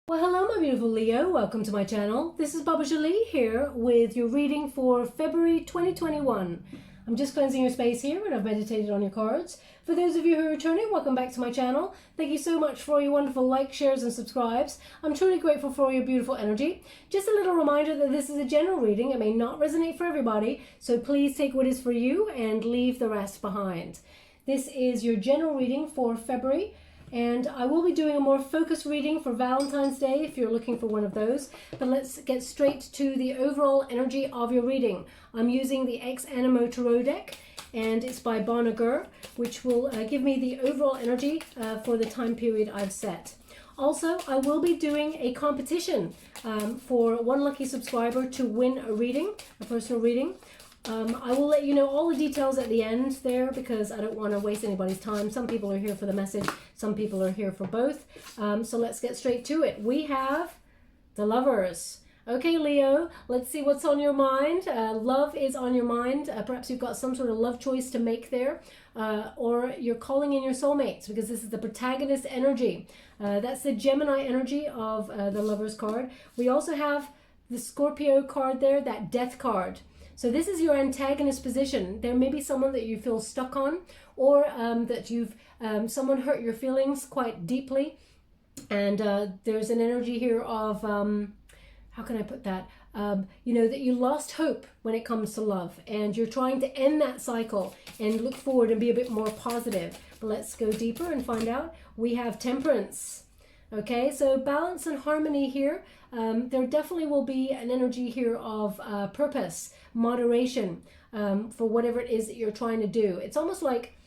Well, hello, my beautiful Leo. Welcome to my channel. This is Baba Jolie here with your reading for February 2021. I'm just cleansing your space here and I've meditated on your cards. For those of you who are returning, welcome back to my channel. Thank you so much for all your wonderful likes, shares and subscribes. I'm truly grateful for all your beautiful energy. Just a little reminder that this is a general reading. It may not resonate for everybody, so please take what is for you and leave the rest behind. This is your general reading for February. And I will be doing a more focused reading for Valentine's Day if you're looking for one of those. But let's get straight to the overall energy of your reading. I'm using the Ex Animo Tarot deck, and it's by Barnager, which will give me the overall energy for the time period I've set. Also, I will be doing a competition for one lucky subscriber to win a reading, a personal reading. I will let you know all the details at the end there because I don't want to waste anybody's time. Some people are here for the message, some people are here for both. So let's get straight to it. We have the Lovers. Okay, Leo, let's see what's on your mind. Love is on your mind. Perhaps you've got some sort of love choice to make there, or you're calling in your soulmates because this is the protagonist energy. That's the Gemini energy of the Lovers card. We also have the Scorpio card there, that Death card. So this is your antagonist position. There may be someone that you feel stuck on, or that someone hurt your feelings quite deeply. And there's an energy here of, how can I put that? That you lost hope when it comes to love. And you're trying to end that cycle and look forward and be a bit more positive. But let's go deeper and find out. We have Temperance. Okay, so balance and harmony here. There definitely will be an energy here of purpose, moderation, for whatever it is that you're trying to do. It's almost like,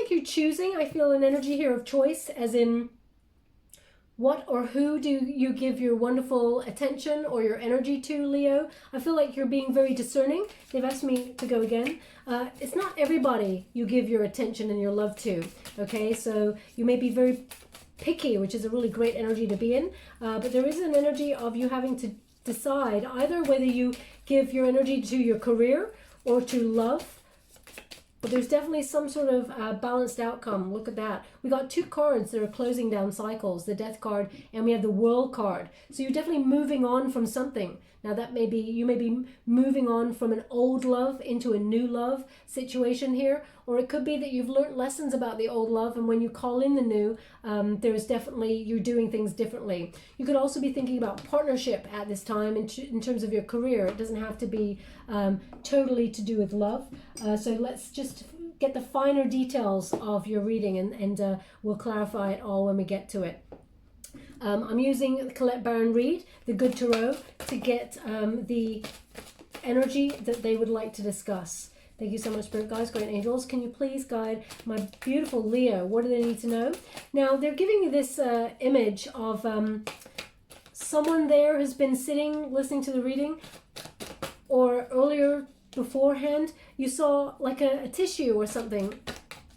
you're choosing. I feel an energy here of choice, as in what or who do you give your wonderful attention or your energy to, Leo? I feel like you're being very discerning. They've asked me to go again. It's not everybody you give your attention and your love to, okay? So you may be very picky, which is a really great energy to be in, but there is an energy of you having to decide either whether you give your energy to your career or to love. But there's definitely some sort of balanced outcome. Look at that. We got two cards that are closing down cycles, the Death card, and we have the World card. So you're definitely moving on from something. Now that may be, you may be moving on from an old love into a new love situation here, or it could be that you've learned lessons about the old love, and when you call in the new, there's definitely, you're doing things differently. You could also be thinking about partnership at this time in terms of your career. It doesn't have to be totally to do with love. So let's just get the finer details of your reading, and we'll clarify it all when we get to it. I'm using Colette Baron Reid, the Good Tarot, to get the energy that they would like to discuss. Thank you so much, Spirit Guides, Great Angels. Can you please guide my beautiful Leo? What do they need to know? Now, they're giving me this image of someone there who's been sitting, listening to the reading, or earlier beforehand, you saw like a tissue or something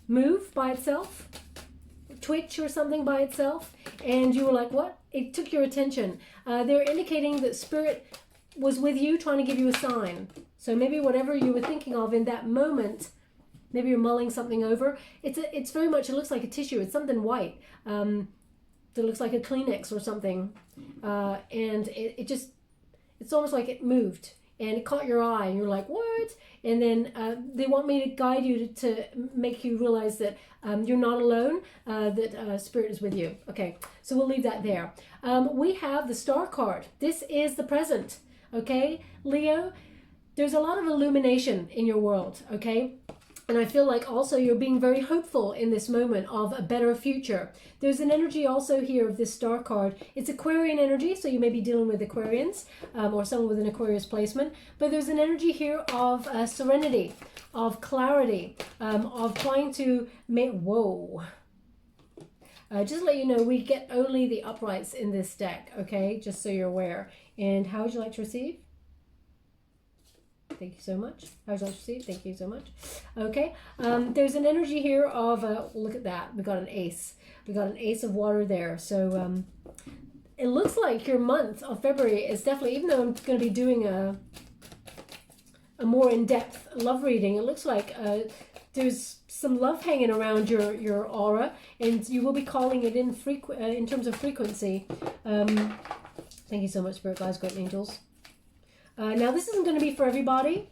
move by itself, twitch or something by itself, and you were like, what? It took your attention. They're indicating that Spirit was with you, trying to give you a sign. So maybe whatever you were thinking of in that moment, maybe you're mulling something over. It's very much, it looks like a tissue. It's something white that looks like a Kleenex or something. And it's almost like it moved and it caught your eye and you're like, what? And then they want me to guide you to make you realize that you're not alone, that Spirit is with you. Okay, so we'll leave that there. We have the Star card. This is the present, okay? Leo, there's a lot of illumination in your world, okay? And I feel like also you're being very hopeful in this moment of a better future. There's an energy also here of this Star card. It's Aquarian energy, so you may be dealing with Aquarians or someone with an Aquarius placement. But there's an energy here of serenity, of clarity, of trying to make... Whoa. Just to let you know, we get only the uprights in this deck, okay? Just so you're aware. And how would you like to receive? Thank you so much. How would you like to receive? Thank you so much. Okay. There's an energy here of, look at that. We got an ace. We got an ace of water there. So it looks like your month of February is definitely, even though I'm going to be doing a more in-depth love reading, it looks like there's some love hanging around your aura, and you will be calling it in in terms of frequency. Thank you so much, Spirit Guides, Great Angels. Now, this isn't going to be for everybody,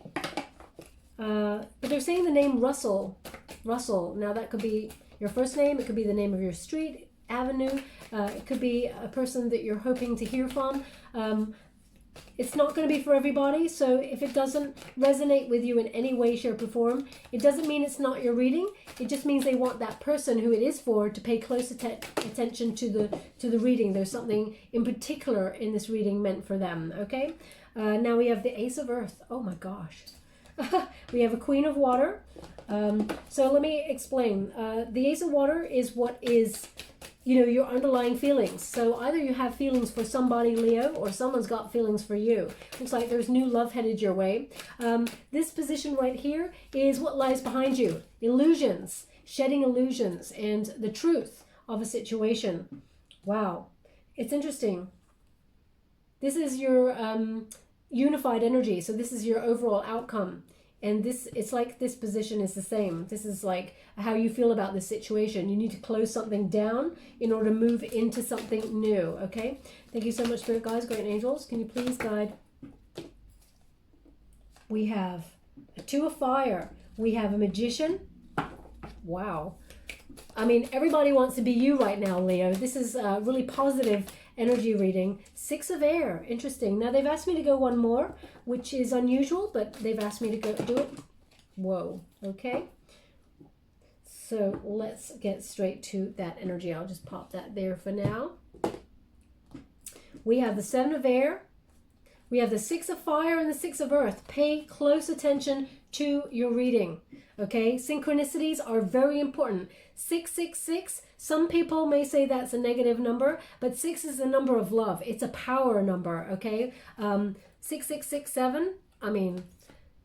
but they're saying the name Russell. Russell. Now, that could be your first name. It could be the name of your street, avenue. It could be a person that you're hoping to hear from. It's not going to be for everybody, so if it doesn't resonate with you in any way, shape, or form, it doesn't mean it's not your reading. It just means they want that person who it is for to pay close attention to the reading. There's something in particular in this reading meant for them, okay? Now we have the Ace of Earth. Oh my gosh. We have a Queen of Water. So let me explain. The Ace of Water is what is, you know, your underlying feelings. So either you have feelings for somebody, Leo, or someone's got feelings for you. Looks like there's new love headed your way. This position right here is what lies behind you. Illusions, shedding illusions, and the truth of a situation. Wow. It's interesting. This is your unified energy. So this is your overall outcome. And this, it's like this position is the same. This is like how you feel about this situation. You need to close something down in order to move into something new, okay? Thank you so much, Spirit Guides, Great Angels. Can you please guide? We have a Two of Fire. We have a Magician. Wow. I mean, everybody wants to be you right now, Leo. This is a really positive energy reading. Six of Air. Interesting. Now, they've asked me to go one more, which is unusual, but they've asked me to go do it. Whoa. Okay. So let's get straight to that energy. I'll just pop that there for now. We have the Seven of Air. We have the Six of Fire and the Six of Earth. Pay close attention to your reading. Okay, synchronicities are very important. 666, some people may say that's a negative number, but 6 is the number of love. It's a power number, okay? 6667, I mean,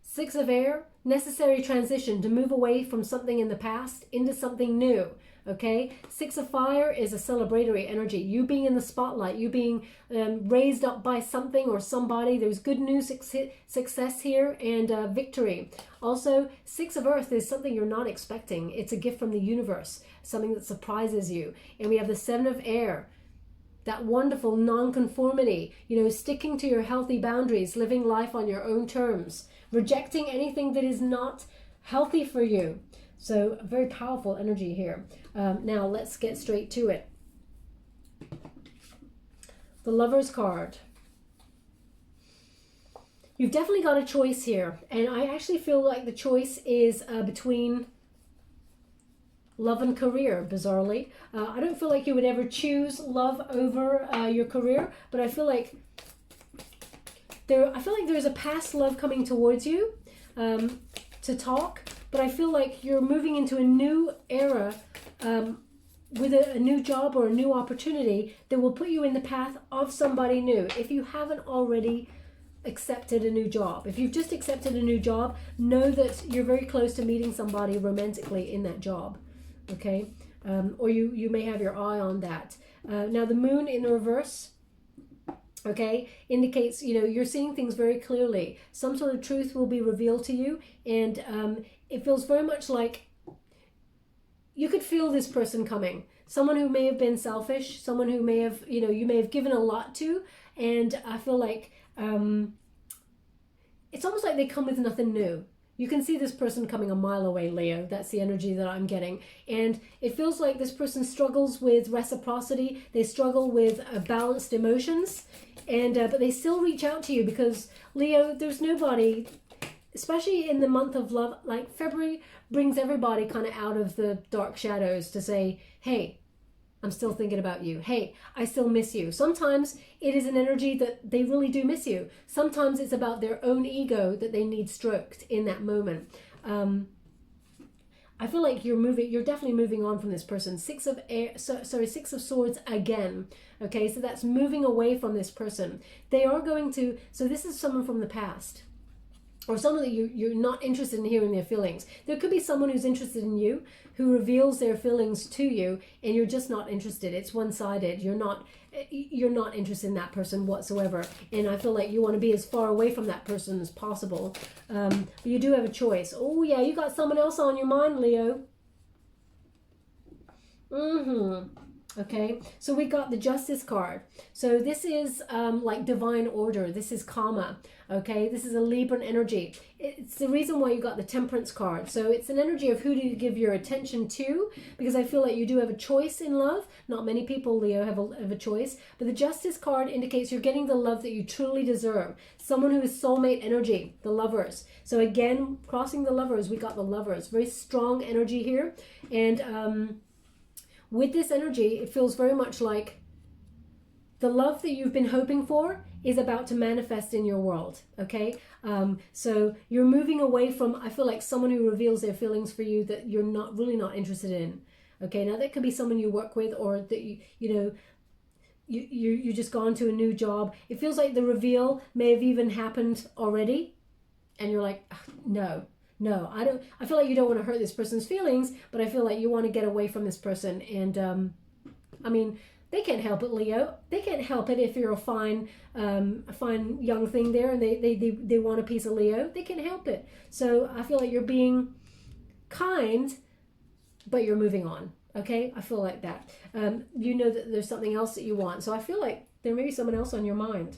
Six of Air, necessary transition to move away from something in the past into something new. Okay, Six of Fire is a celebratory energy. You being in the spotlight, you being raised up by something or somebody. There's good news, success here, and victory. Also, Six of Earth is something you're not expecting. It's a gift from the universe, something that surprises you. And we have the Seven of Air, that wonderful non-conformity, you know, sticking to your healthy boundaries, living life on your own terms, rejecting anything that is not healthy for you. So a very powerful energy here. Now let's get straight to it. The Lover's card. You've definitely got a choice here. And I actually feel like the choice is between love and career, bizarrely. I don't feel like you would ever choose love over your career, but I feel like there's a past love coming towards you to talk. But I feel like you're moving into a new era with a new job or a new opportunity that will put you in the path of somebody new. If you haven't already accepted a new job, if you've just accepted a new job, know that you're very close to meeting somebody romantically in that job, okay? Or you may have your eye on that. Now, the Moon in reverse, okay, indicates, you know, you're seeing things very clearly. Some sort of truth will be revealed to you, and it feels very much like you could feel this person coming. Someone who may have been selfish, someone who may have, you know, you may have given a lot to, and I feel like it's almost like they come with nothing new. You can see this person coming a mile away, Leo. That's the energy that I'm getting. And it feels like this person struggles with reciprocity. They struggle with balanced emotions, and but they still reach out to you because, Leo, there's nobody, especially in the month of love, like February brings everybody kind of out of the dark shadows to say, hey, I'm still thinking about you. Hey, I still miss you. Sometimes it is an energy that they really do miss you. Sometimes it's about their own ego that they need stroked in that moment. I feel like you're definitely moving on from this person. Six of Swords again. Okay, so that's moving away from this person. They are going to, so this is someone from the past. or someone that you're not interested in hearing their feelings. There could be someone who's interested in you, who reveals their feelings to you, and you're just not interested. It's one-sided. You're not interested in that person whatsoever. And I feel like you want to be as far away from that person as possible. But you do have a choice. Oh yeah, you got someone else on your mind, Leo. Okay, so we got the Justice card. So this is like divine order. This is karma. Okay, this is a Libran energy. It's the reason why you got the Temperance card. So it's an energy of who do you give your attention to, because I feel like you do have a choice in love. Not many people, Leo, have a choice. But the Justice card indicates you're getting the love that you truly deserve. Someone who is soulmate energy, the Lovers. So again, crossing the Lovers, we got the Lovers. Very strong energy here. And with this energy, it feels very much like the love that you've been hoping for is about to manifest in your world, okay? So you're moving away from, I feel like, someone who reveals their feelings for you that you're really not interested in, okay? Now, that could be someone you work with, or that, you just gone to a new job. It feels like the reveal may have even happened already, and you're like, no, I feel like you don't want to hurt this person's feelings, but I feel like you want to get away from this person. And I mean, they can't help it, Leo. They can't help it if you're a fine young thing there, and they want a piece of Leo. They can't help it. So I feel like you're being kind, but you're moving on. Okay, I feel like that. You know that there's something else that you want. So I feel like there may be someone else on your mind.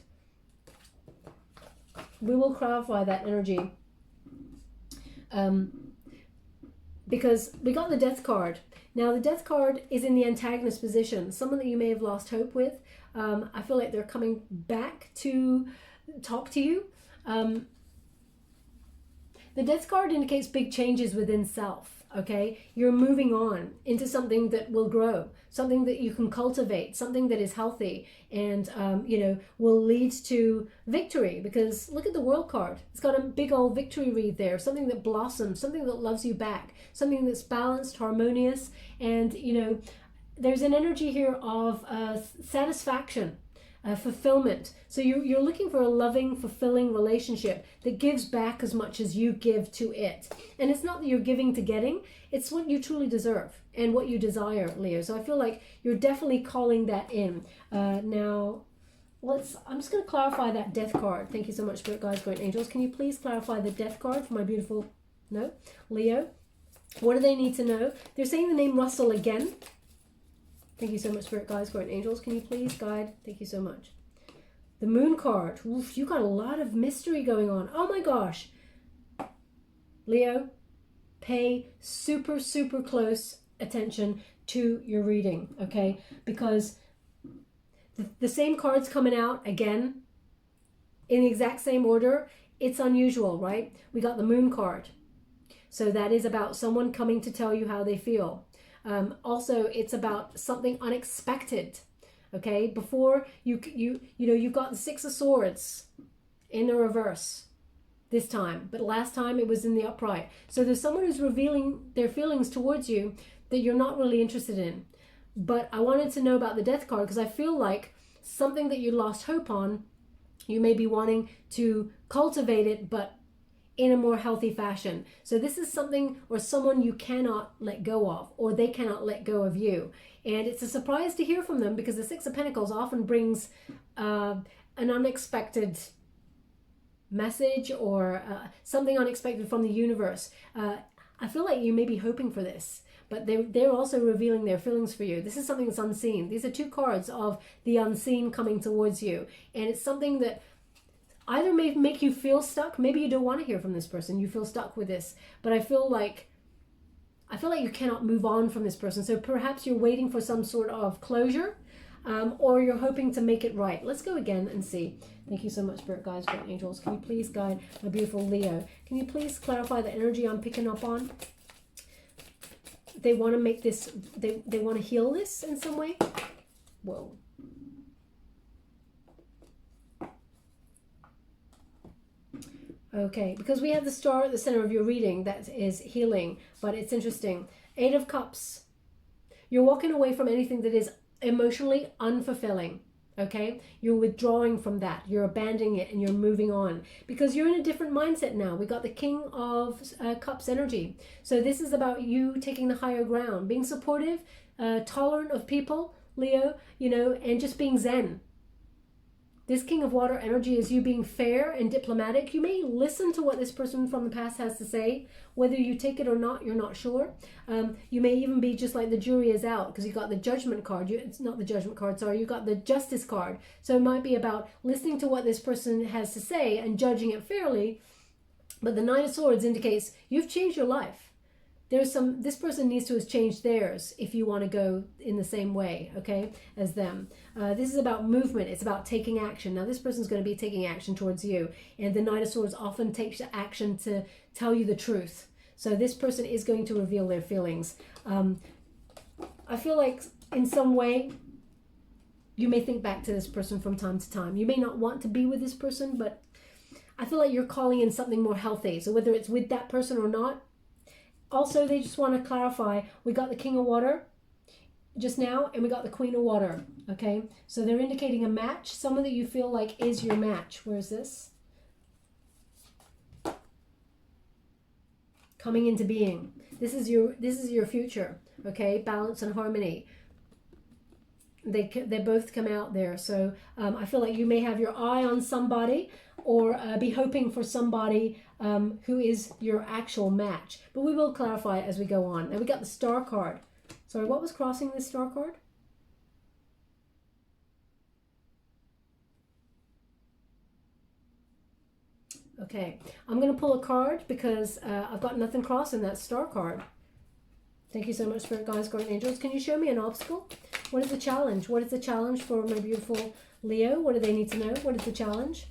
We will clarify that energy. Because we got the Death card. Now, the Death card is in the antagonist position. Someone that you may have lost hope with. I feel like they're coming back to talk to you. The Death card indicates big changes within self, okay? You're moving on into something that will grow, something that you can cultivate, something that is healthy and, will lead to victory. Because look at the World card. It's got a big old victory wreath there, something that blossoms, something that loves you back, something that's balanced, harmonious, and, there's an energy here of satisfaction, fulfillment. So you're looking for a loving, fulfilling relationship that gives back as much as you give to it. And it's not that you're giving to getting, it's what you truly deserve and what you desire, Leo. So I feel like you're definitely calling that in. Now, I'm just going to clarify that Death card. Thank you so much, Spirit Guides, Great Angels. Can you please clarify the Death card for my beautiful, Leo? What do they need to know? They're saying the name Russell again. Thank you so much, Spirit Guides, Great Angels. Can you please guide? Thank you so much. The Moon card. Oof, you got a lot of mystery going on. Oh my gosh. Leo, pay super, super close attention to your reading, okay? Because the same card's coming out again in the exact same order. It's unusual, right? We got the Moon card. So that is about someone coming to tell you how they feel. Also, it's about something unexpected. Okay, before you got the Six of Swords in the reverse this time, but last time it was in the upright. So there's someone who's revealing their feelings towards you that you're not really interested in. But I wanted to know about the Death card because I feel like something that you lost hope on, you may be wanting to cultivate it, but in a more healthy fashion. So this is something or someone you cannot let go of, or they cannot let go of you. And it's a surprise to hear from them because the Six of Pentacles often brings an unexpected message or something unexpected from the universe. I feel like you may be hoping for this, but they're also revealing their feelings for you. This is something that's unseen. These are two cards of the unseen coming towards you. And it's something that either may make you feel stuck. Maybe you don't want to hear from this person. You feel stuck with this. But I feel like you cannot move on from this person. So perhaps you're waiting for some sort of closure, or you're hoping to make it right. Let's go again and see. Thank you so much, Spirit Guides, Great Angels. Can you please guide my beautiful Leo? Can you please clarify the energy I'm picking up on? They want to make this, they want to heal this in some way. Whoa. Okay, because we have the star at the center of your reading that is healing, but it's interesting. Eight of Cups. You're walking away from anything that is emotionally unfulfilling. Okay, you're withdrawing from that, you're abandoning it, and you're moving on because you're in a different mindset now. We got the King of Cups energy, so this is about you taking the higher ground, being supportive, tolerant of people, Leo, you know, and just being zen. This King of Water energy is you being fair and diplomatic. You may listen to what this person from the past has to say. Whether you take it or not, you're not sure. You may even be just like the jury is out because you got the Judgment card. It's not the Judgment card, sorry. You got the Justice card. So it might be about listening to what this person has to say and judging it fairly. But the Knight of Swords indicates you've changed your life. This person needs to have changed theirs if you want to go in the same way, okay, as them. This is about movement. It's about taking action. Now, this person's going to be taking action towards you. And the Knight of Swords often takes action to tell you the truth. So this person is going to reveal their feelings. I feel like in some way, you may think back to this person from time to time. You may not want to be with this person, but I feel like you're calling in something more healthy. So whether it's with that person or not, also, they just want to clarify, we got the King of Water just now, and we got the Queen of Water, okay? So they're indicating a match, someone that you feel like is your match. Where is this? Coming into being. This is your future, okay? Balance and harmony. They both come out there. So I feel like you may have your eye on somebody or be hoping for somebody who is your actual match. But we will clarify it as we go on. Now we got the Star card. Sorry, what was crossing this Star card? Okay, I'm going to pull a card because I've got nothing crossing that Star card. Thank you so much, Spirit Guides, Guardian Angels. Can you show me an obstacle? What is the challenge? What is the challenge for my beautiful Leo? What do they need to know? What is the challenge?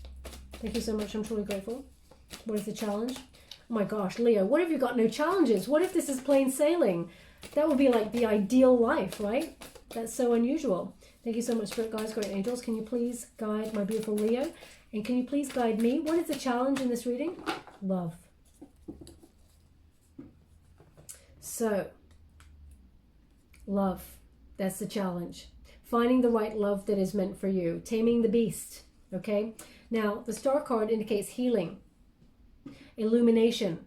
Thank you so much. I'm truly grateful. What is the challenge? Oh my gosh, Leo, what if you've got no challenges? What if this is plain sailing? That would be like the ideal life, right? That's so unusual. Thank you so much, Spirit Guides, Guardian Angels. Can you please guide my beautiful Leo? And can you please guide me? What is the challenge in this reading? Love. So, love. That's the challenge. Finding the right love that is meant for you. Taming the beast. Okay? Now, the Star card indicates healing, illumination,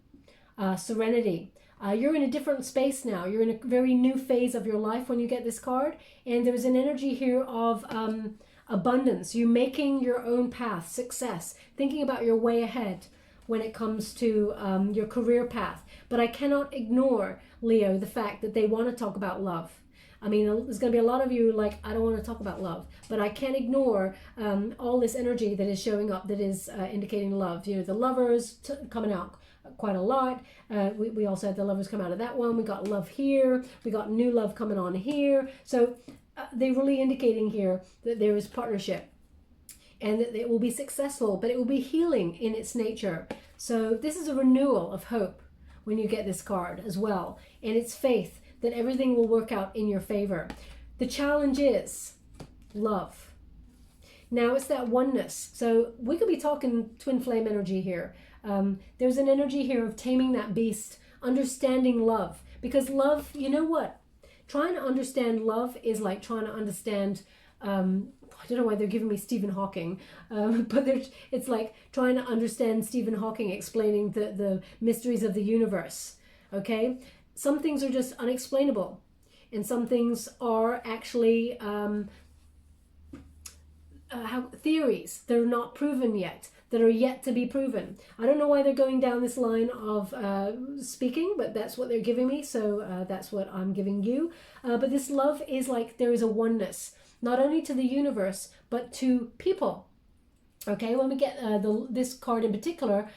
serenity. You're in a different space now. You're in a very new phase of your life when you get this card. And there's an energy here of abundance. You making your own path, success, thinking about your way ahead when it comes to your career path. But I cannot ignore, Leo, the fact that they want to talk about love. I mean, there's going to be a lot of you like, I don't want to talk about love, but I can't ignore all this energy that is showing up that is indicating love. You know, the lovers coming out quite a lot. We also had the lovers come out of that one. We got love here. We got new love coming on here. So they're really indicating here that there is partnership and that it will be successful, but it will be healing in its nature. So this is a renewal of hope when you get this card as well. And it's faith that everything will work out in your favor. The challenge is love. Now it's that oneness. So we could be talking twin flame energy here. There's an energy here of taming that beast, understanding love. Because love, you know what? Trying to understand love is like trying to understand, I don't know why they're giving me Stephen Hawking, but it's like trying to understand Stephen Hawking explaining the mysteries of the universe, okay? Some things are just unexplainable, and some things are actually theories that are not proven yet, that are yet to be proven. I don't know why they're going down this line of speaking, but that's what they're giving me, so that's what I'm giving you. But this love is like there is a oneness, not only to the universe, but to people. Okay, when we get this card in particular,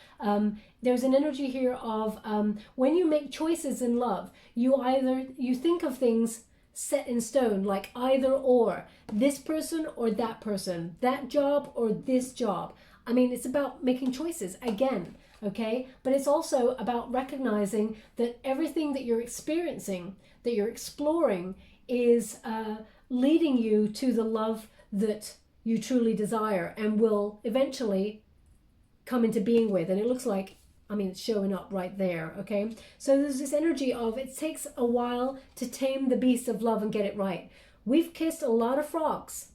there's an energy here of when you make choices in love, you think of things set in stone, like either or, this person or that person, that job or this job. I mean, it's about making choices again, okay? But it's also about recognizing that everything that you're experiencing, that you're exploring, is leading you to the love that you truly desire and will eventually come into being with. And it looks like, I mean, it's showing up right there, okay? So there's this energy of it takes a while to tame the beast of love and get it right. We've kissed a lot of frogs,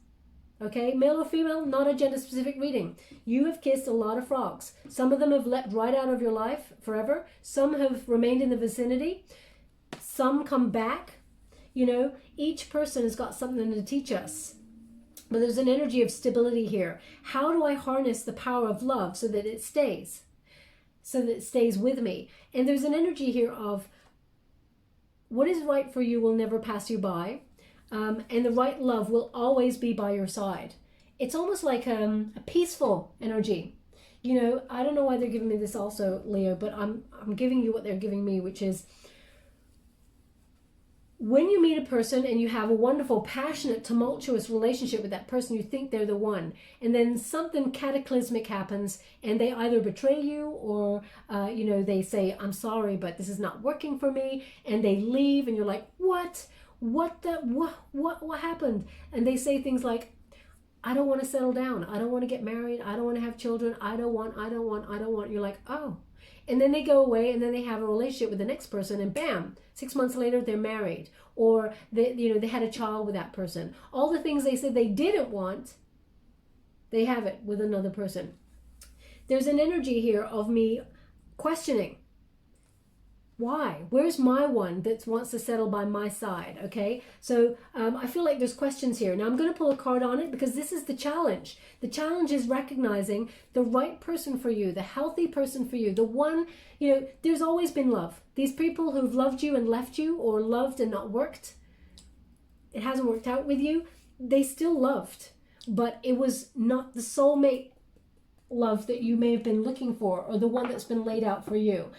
Okay, male or female, not a gender specific reading. You have kissed a lot of frogs. Some of them have leapt right out of your life forever. Some have remained in the vicinity. Some come back. You know, each person has got something to teach us. But there's an energy of stability here. How do I harness the power of love so that it stays? So that it stays with me. And there's an energy here of what is right for you will never pass you by. And the right love will always be by your side. It's almost like a peaceful energy. You know, I don't know why they're giving me this also, Leo, but I'm giving you what they're giving me, which is when you meet a person and you have a wonderful, passionate, tumultuous relationship with that person, you think they're the one. And then something cataclysmic happens and they either betray you or, you know, they say, I'm sorry, but this is not working for me. And they leave and you're like, what? What happened? And they say things like, I don't want to settle down. I don't want to get married. I don't want to have children. I don't want. You're like, oh. And then they go away and then they have a relationship with the next person and bam, 6 months later, they're married. Or they had a child with that person. All the things they said they didn't want, they have it with another person. There's an energy here of me questioning. Why? Where's my one that wants to settle by my side? Okay, so I feel like there's questions here. Now I'm going to pull a card on it because this is the challenge. The challenge is recognizing the right person for you, the healthy person for you, the one, you know, there's always been love. These people who've loved you and left you, or loved and not worked, it hasn't worked out with you, they still loved, but it was not the soulmate love that you may have been looking for, or the one that's been laid out for you.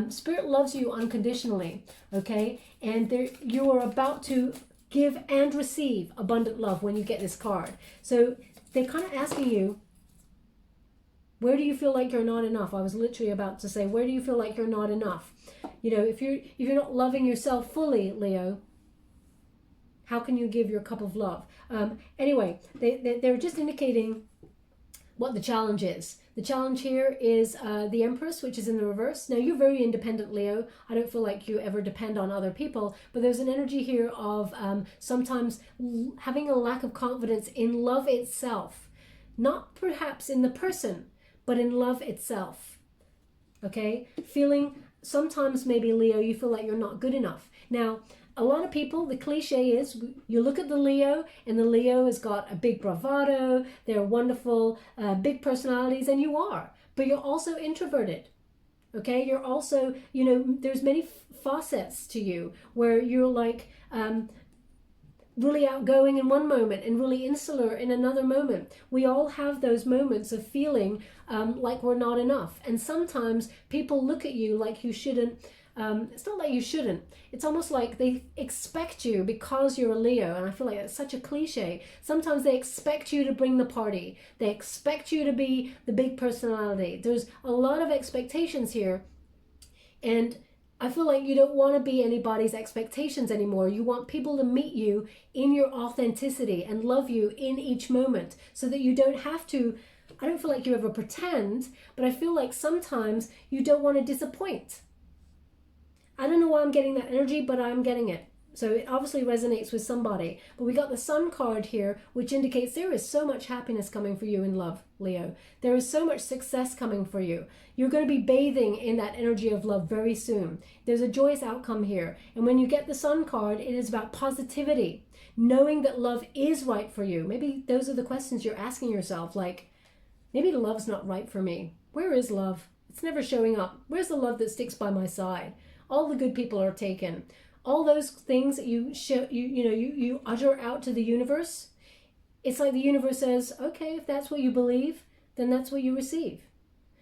Spirit loves you unconditionally, okay? And you are about to give and receive abundant love when you get this card. So they're kind of asking you, where do you feel like you're not enough? I was literally about to say, where do you feel like you're not enough? You know, if you're not loving yourself fully, Leo, how can you give your cup of love? Anyway, they're just indicating what the challenge is. The challenge here is the Empress, which is in the reverse. Now, you're very independent, Leo. I don't feel like you ever depend on other people, but there's an energy here of sometimes having a lack of confidence in love itself. Not perhaps in the person, but in love itself. Okay? Feeling, sometimes maybe, Leo, you feel like you're not good enough. Now, a lot of people, the cliche is, you look at the Leo, and the Leo has got a big bravado, they're wonderful, big personalities, and you are. But you're also introverted, okay? You're also, you know, there's many facets to you where you're like really outgoing in one moment and really insular in another moment. We all have those moments of feeling like we're not enough. And sometimes people look at you like you shouldn't. It's not that you shouldn't. It's almost like they expect you because you're a Leo, and I feel like that's such a cliche. Sometimes they expect you to bring the party. They expect you to be the big personality. There's a lot of expectations here, and I feel like you don't want to be anybody's expectations anymore. You want people to meet you in your authenticity and love you in each moment so that you don't have to. I don't feel like you ever pretend, but I feel like sometimes you don't want to disappoint. I don't know why I'm getting that energy, but I'm getting it. So it obviously resonates with somebody. But we got the Sun card here, which indicates there is so much happiness coming for you in love, Leo. There is so much success coming for you. You're going to be bathing in that energy of love very soon. There's a joyous outcome here. And when you get the Sun card, it is about positivity, knowing that love is right for you. Maybe those are the questions you're asking yourself, like, maybe love's not right for me. Where is love? It's never showing up. Where's the love that sticks by my side? All the good people are taken. All those things that you utter out to the universe, it's like the universe says, okay, if that's what you believe, then that's what you receive.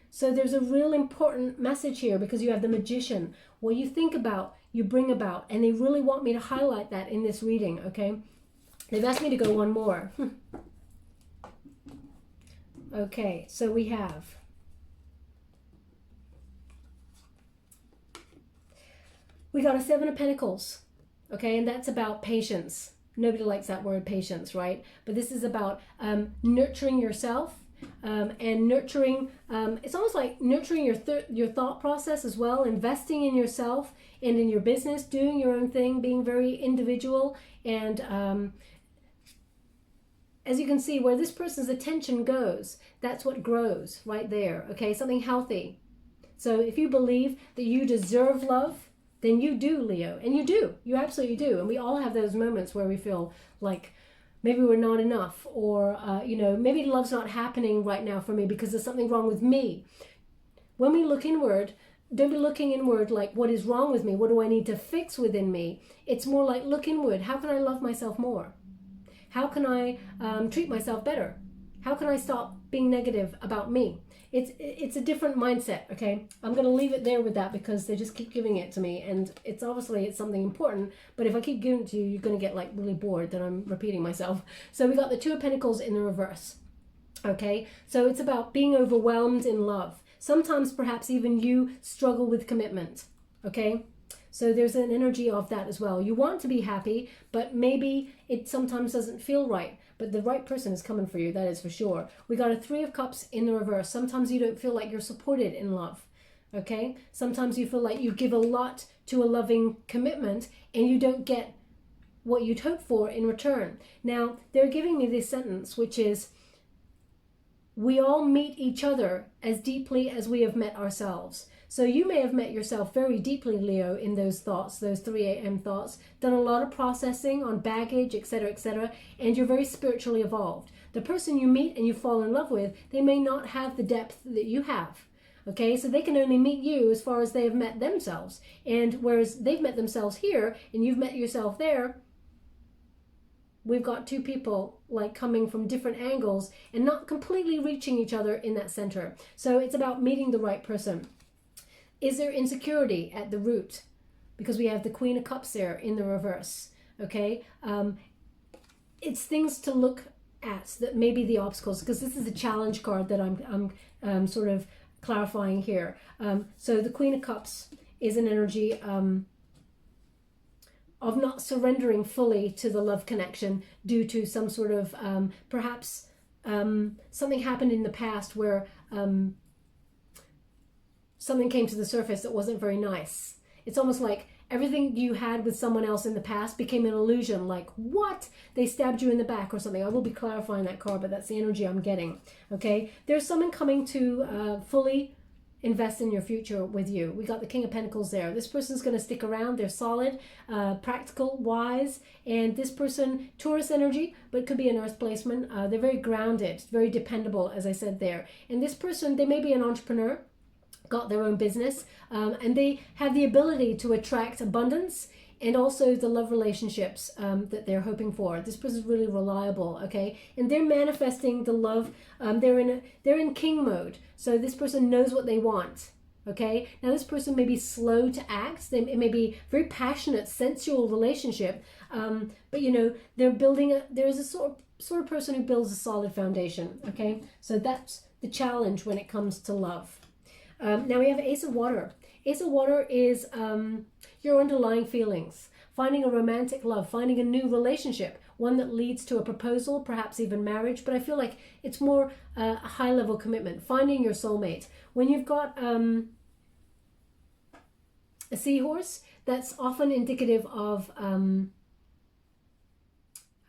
So there's a real important message here because you have the Magician. What you think about, you bring about. And they really want me to highlight that in this reading, okay? They've asked me to go one more. Okay, so we have... we got a Seven of Pentacles, okay? And that's about patience. Nobody likes that word, patience, right? But this is about nurturing yourself and nurturing, it's almost like nurturing your thought process as well, investing in yourself and in your business, doing your own thing, being very individual and as you can see, where this person's attention goes, that's what grows right there, okay? Something healthy. So if you believe that you deserve love, then you do, Leo. And you do. You absolutely do. And we all have those moments where we feel like maybe we're not enough, or, maybe love's not happening right now for me because there's something wrong with me. When we look inward, don't be looking inward like, what is wrong with me? What do I need to fix within me? It's more like, look inward. How can I love myself more? How can I treat myself better? How can I stop being negative about me? It's a different mindset, okay? I'm going to leave it there with that because they just keep giving it to me, and it's something important, but if I keep giving it to you, you're going to get like really bored that I'm repeating myself. So we got the Two of Pentacles in the reverse, okay? So it's about being overwhelmed in love. Sometimes perhaps even you struggle with commitment, okay? So there's an energy of that as well. You want to be happy, but maybe it sometimes doesn't feel right. But the right person is coming for you, that is for sure. We got a Three of Cups in the reverse. Sometimes you don't feel like you're supported in love, okay? Sometimes you feel like you give a lot to a loving commitment and you don't get what you'd hope for in return. Now, they're giving me this sentence, which is, we all meet each other as deeply as we have met ourselves. So you may have met yourself very deeply, Leo, in those thoughts, those 3 a.m. thoughts, done a lot of processing on baggage, etc., and you're very spiritually evolved. The person you meet and you fall in love with, they may not have the depth that you have, okay? So they can only meet you as far as they have met themselves. And whereas they've met themselves here and you've met yourself there, we've got two people like coming from different angles and not completely reaching each other in that center. So it's about meeting the right person. Is there insecurity at the root? Because we have the Queen of Cups there in the reverse, okay? It's things to look at that may be the obstacles, because this is a challenge card that I'm sort of clarifying here. So the Queen of Cups is an energy of not surrendering fully to the love connection due to some sort of, perhaps something happened in the past where something came to the surface that wasn't very nice. It's almost like everything you had with someone else in the past became an illusion, like, what? They stabbed you in the back or something. I will be clarifying that card, but that's the energy I'm getting, okay? There's someone coming to fully invest in your future with you. We got the King of Pentacles there. This person's going to stick around. They're solid, practical, wise, and this person, Taurus energy, but it could be an earth placement. They're very grounded, very dependable, as I said there. And this person, they may be an entrepreneur, got their own business, and they have the ability to attract abundance and also the love relationships that they're hoping for. This person's really reliable, okay? And they're manifesting the love. They're in king mode, so this person knows what they want, okay? Now this person may be slow to act. It may be very passionate, sensual relationship, but they're building there's a sort of person who builds a solid foundation, okay? So that's the challenge when it comes to love. Now we have Ace of Water. Ace of Water is your underlying feelings, finding a romantic love, finding a new relationship, one that leads to a proposal, perhaps even marriage, but I feel like it's more a high-level commitment, finding your soulmate. When you've got a seahorse, that's often indicative of, how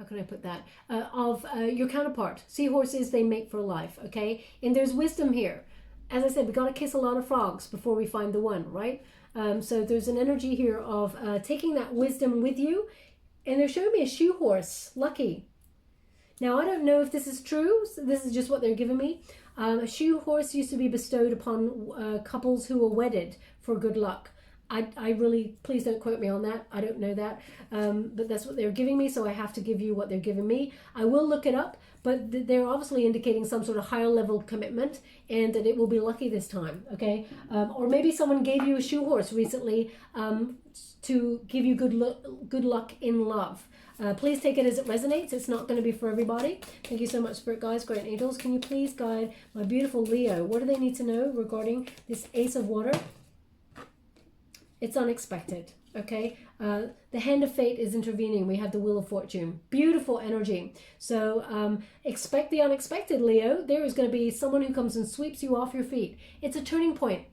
can I put that, of your counterpart. Seahorses, they mate for life, okay? And there's wisdom here. As I said, we got to kiss a lot of frogs before we find the one, right? So there's an energy here of taking that wisdom with you. And they're showing me a shoe horse, lucky. Now, I don't know if this is true. So this is just what they're giving me. A shoe horse used to be bestowed upon couples who were wedded for good luck. I really, please don't quote me on that. I don't know that. But that's what they're giving me, so I have to give you what they're giving me. I will look it up, but they're obviously indicating some sort of higher level commitment and that it will be lucky this time, okay? Or maybe someone gave you a shoe horse recently to give you good luck in love. Please take it as it resonates. It's not going to be for everybody. Thank you so much, Spirit Guides, Great Angels. Can you please guide my beautiful Leo? What do they need to know regarding this Ace of Water? It's unexpected, okay? The hand of fate is intervening. We have the Wheel of Fortune. Beautiful energy. So expect the unexpected, Leo. There is going to be someone who comes and sweeps you off your feet. It's a turning point.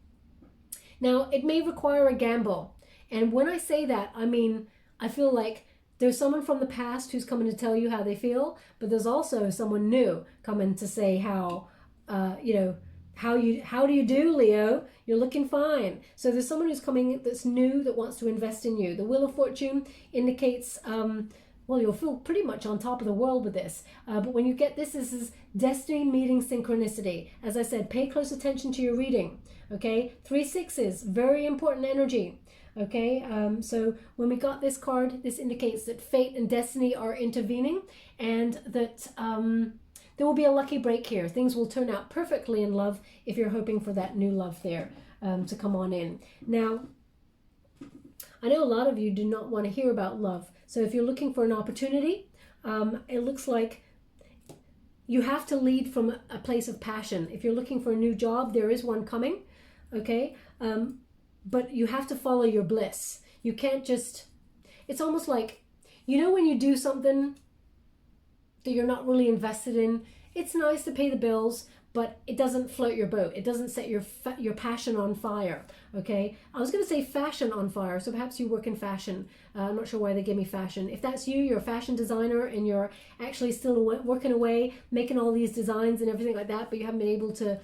Now, it may require a gamble. And when I say that, I mean, I feel like There's someone from the past who's coming to tell you how they feel, but there's also someone new coming to say how, how do you do, Leo? You're looking fine. So there's someone who's coming that's new that wants to invest in you. The Wheel of Fortune indicates, well, you'll feel pretty much on top of the world with this. But when you get this is destiny meeting synchronicity. As I said, pay close attention to your reading. Okay, 3 6s, very important energy. Okay, so when we got this card, this indicates that fate and destiny are intervening, and that there will be a lucky break here. Things will turn out perfectly in love if you're hoping for that new love there to come on in. Now, I know a lot of you do not want to hear about love. So if you're looking for an opportunity, it looks like you have to lead from a place of passion. If you're looking for a new job, there is one coming. Okay, but you have to follow your bliss. You can't just, it's almost like, when you do something that you're not really invested in, it's nice to pay the bills, but it doesn't float your boat. It doesn't set your passion on fire, okay? I was going to say fashion on fire, so perhaps you work in fashion. I'm not sure why they gave me fashion. If that's you, you're a fashion designer and you're actually still working away, making all these designs and everything like that, but you haven't been able to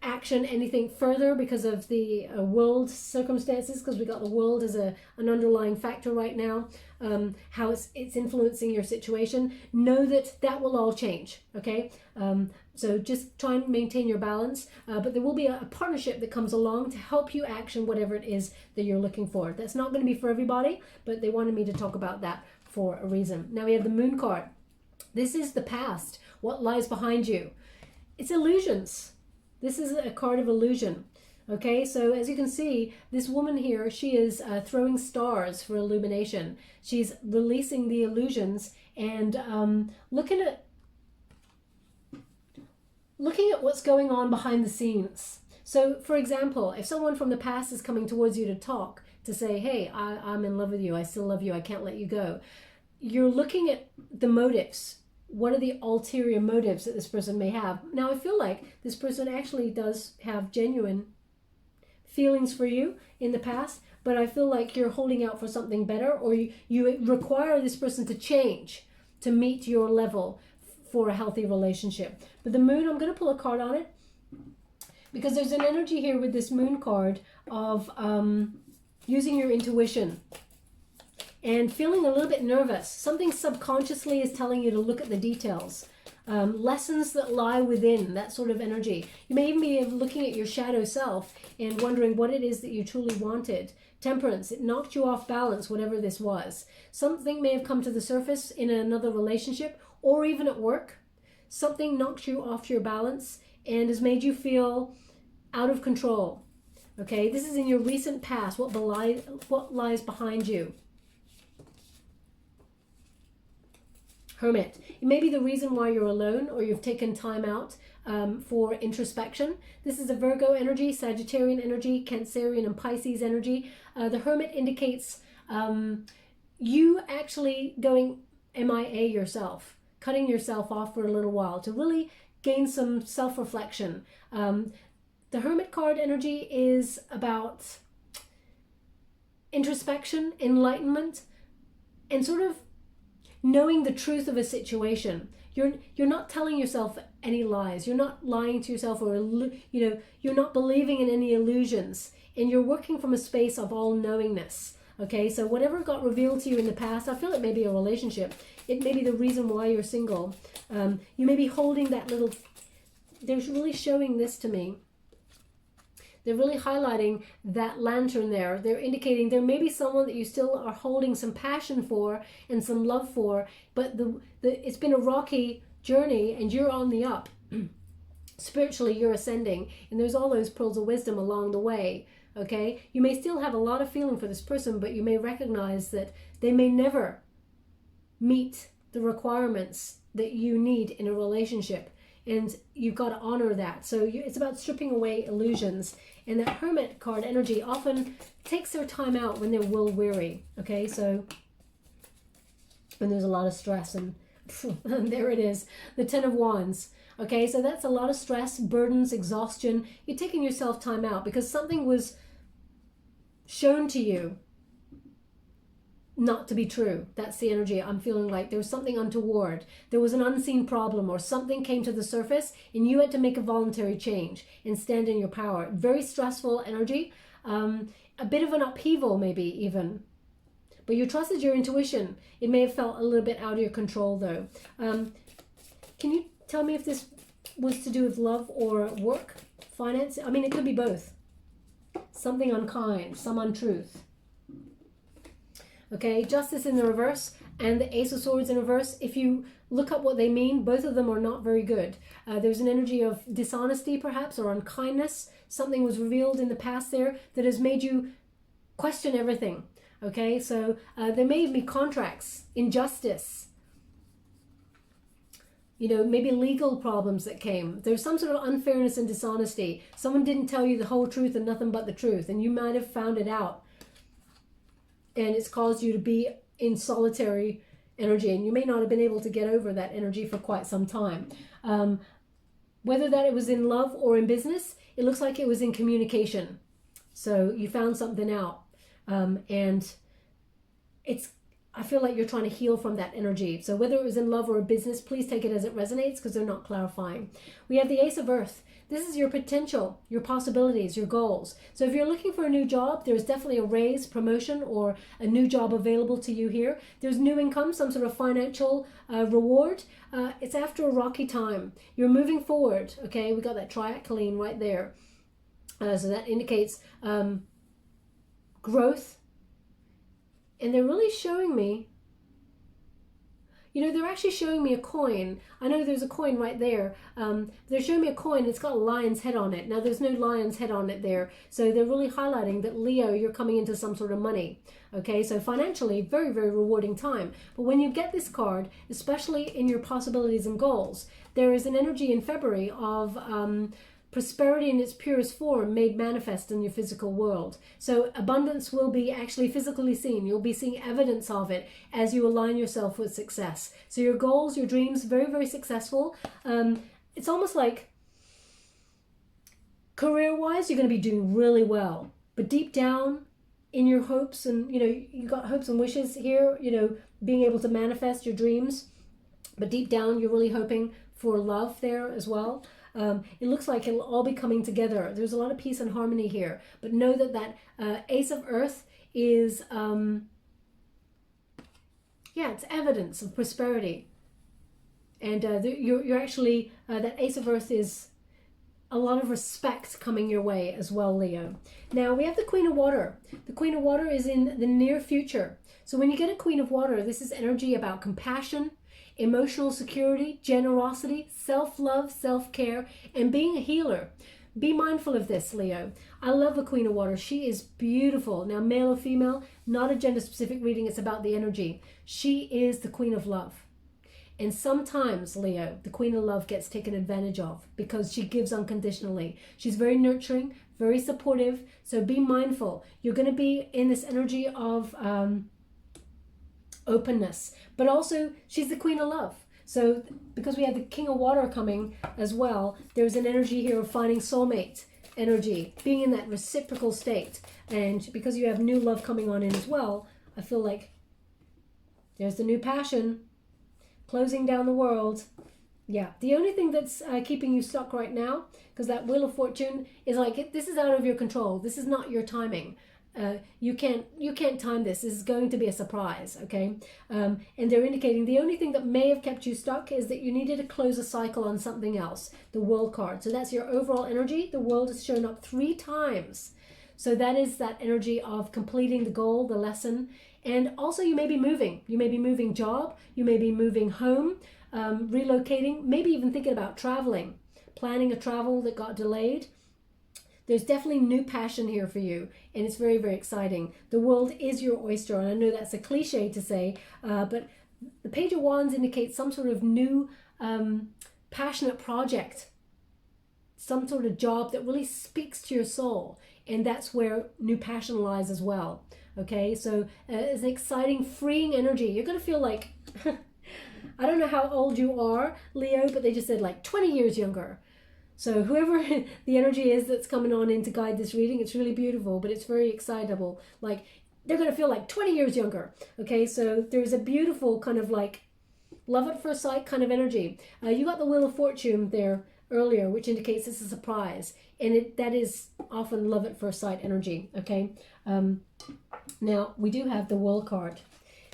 action anything further because of the world circumstances, because we got the world as an underlying factor right now, how it's influencing your situation. Know that will all change, okay? So just try and maintain your balance, but there will be a partnership that comes along to help you action whatever it is that you're looking for. That's not going to be for everybody, but they wanted me to talk about that for a reason. Now we have the Moon card. This is the past, what lies behind you. It's illusions. This is a card of illusion. Okay, so as you can see, this woman here, she is throwing stars for illumination. She's releasing the illusions and looking at what's going on behind the scenes. So, for example, if someone from the past is coming towards you to talk, to say, hey, I'm in love with you, I still love you, I can't let you go, you're looking at the motives. What are the ulterior motives that this person may have? Now, I feel like this person actually does have genuine feelings for you in the past, but I feel like you're holding out for something better, or you require this person to change to meet your level for a healthy relationship. But the Moon, I'm going to pull a card on it because there's an energy here with this Moon card of using your intuition and feeling a little bit nervous. Something subconsciously is telling you to look at the details. Lessons that lie within, that sort of energy. You may even be looking at your shadow self and wondering what it is that you truly wanted. Temperance, it knocked you off balance, whatever this was. Something may have come to the surface in another relationship or even at work. Something knocked you off your balance and has made you feel out of control. Okay, this is in your recent past, what lies behind you. Hermit. It may be the reason why you're alone or you've taken time out for introspection. This is a Virgo energy, Sagittarian energy, Cancerian and Pisces energy. The Hermit indicates you actually going MIA yourself, cutting yourself off for a little while to really gain some self-reflection. The Hermit card energy is about introspection, enlightenment, and sort of knowing the truth of a situation. You're not telling yourself any lies. You're not lying to yourself, or you're not believing in any illusions, and you're working from a space of all knowingness. Okay, so whatever got revealed to you in the past, I feel it may be a relationship. It may be the reason why you're single. You may be holding that little. They're really showing this to me. They're really highlighting that lantern there. They're indicating there may be someone that you still are holding some passion for and some love for, but it's been a rocky journey and you're on the up. Spiritually, you're ascending, and there's all those pearls of wisdom along the way. Okay? You may still have a lot of feeling for this person, but you may recognize that they may never meet the requirements that you need in a relationship. And you've got to honor that. So it's about stripping away illusions. And that Hermit card energy often takes their time out when they're will weary. Okay, so when there's a lot of stress, and there it is, the 10 of Wands. Okay, so that's a lot of stress, burdens, exhaustion. You're taking yourself time out because something was shown to you not to be true. That's the energy. I'm feeling like there was something untoward. There was an unseen problem or something came to the surface and you had to make a voluntary change and stand in your power. Very stressful energy. A bit of an upheaval maybe even. But you trusted your intuition. It may have felt a little bit out of your control though. Can you tell me if this was to do with love or work, finance? I mean, it could be both. Something unkind, some untruth. Okay, Justice in the reverse and the Ace of Swords in reverse. If you look up what they mean, both of them are not very good. There's an energy of dishonesty perhaps, or unkindness. Something was revealed in the past there that has made you question everything. Okay, so there may be contracts, injustice, you know, maybe legal problems that came. There's some sort of unfairness and dishonesty. Someone didn't tell you the whole truth and nothing but the truth, and you might have found it out. And it's caused you to be in solitary energy, and you may not have been able to get over that energy for quite some time. Whether that it was in love or in business, it looks like it was in communication. So you found something out, and I feel like you're trying to heal from that energy. So whether it was in love or a business, please take it as it resonates because they're not clarifying. We have the Ace of Earth. This is your potential, your possibilities, your goals. So if you're looking for a new job, there's definitely a raise, promotion, or a new job available to you here. There's new income, some sort of financial reward. It's after a rocky time. You're moving forward, okay? We got that triacylene right there. So that indicates growth. And they're really showing me, you know, they're actually showing me a coin. I know there's a coin right there. They're showing me a coin. It's got a lion's head on it. Now, there's no lion's head on it there. So they're really highlighting that, Leo, you're coming into some sort of money. Okay, so financially, very, very rewarding time. But when you get this card, especially in your possibilities and goals, there is an energy in February of prosperity in its purest form made manifest in your physical world. So abundance will be actually physically seen. You'll be seeing evidence of it as you align yourself with success. So your goals, your dreams, very, very successful. It's almost like career-wise, you're going to be doing really well. But deep down in your hopes and, you know, you got hopes and wishes here, you know, being able to manifest your dreams. But deep down, you're really hoping for love there as well. It looks like it'll all be coming together. There's a lot of peace and harmony here. But know that that Ace of Earth is, it's evidence of prosperity. And you're actually, that Ace of Earth is a lot of respect coming your way as well, Leo. Now, we have the Queen of Water. The Queen of Water is in the near future. So when you get a Queen of Water, this is energy about compassion, emotional security, generosity, self-love, self-care, and being a healer. Be mindful of this, Leo. I love the Queen of Water. She is beautiful. Now, male or female, not a gender-specific reading. It's about the energy. She is the Queen of Love. And sometimes, Leo, the Queen of Love gets taken advantage of because she gives unconditionally. She's very nurturing, very supportive. So be mindful. You're going to be in this energy of openness, but also she's the Queen of Love. So because we have the King of Water coming as well, there's an energy here of finding soulmate energy, being in that reciprocal state. And because you have new love coming on in as well, I feel like there's the new passion closing down the world. Yeah, the only thing that's keeping you stuck right now, because that Wheel of Fortune is like, this is out of your control. This is not your timing. You can't time this. This is going to be a surprise, okay? And they're indicating the only thing that may have kept you stuck is that you needed to close a cycle on something else, the World card. So that's your overall energy. The World has shown up 3 times. So that is that energy of completing the goal, the lesson. And also you may be moving. You may be moving job. You may be moving home, relocating, maybe even thinking about traveling, planning a travel that got delayed. There's definitely new passion here for you, and it's very, very exciting. The world is your oyster, and I know that's a cliche to say, but the Page of Wands indicates some sort of new passionate project, some sort of job that really speaks to your soul, and that's where new passion lies as well. Okay, so it's an exciting, freeing energy. You're going to feel like, I don't know how old you are, Leo, but they just said like 20 years younger. So whoever the energy is that's coming on in to guide this reading, it's really beautiful, but it's very excitable. Like they're going to feel like 20 years younger. Okay, so there's a beautiful kind of like love at first sight kind of energy. You got the Wheel of Fortune there earlier, which indicates it's a surprise, and that is often love at first sight energy. Okay, now we do have the World card.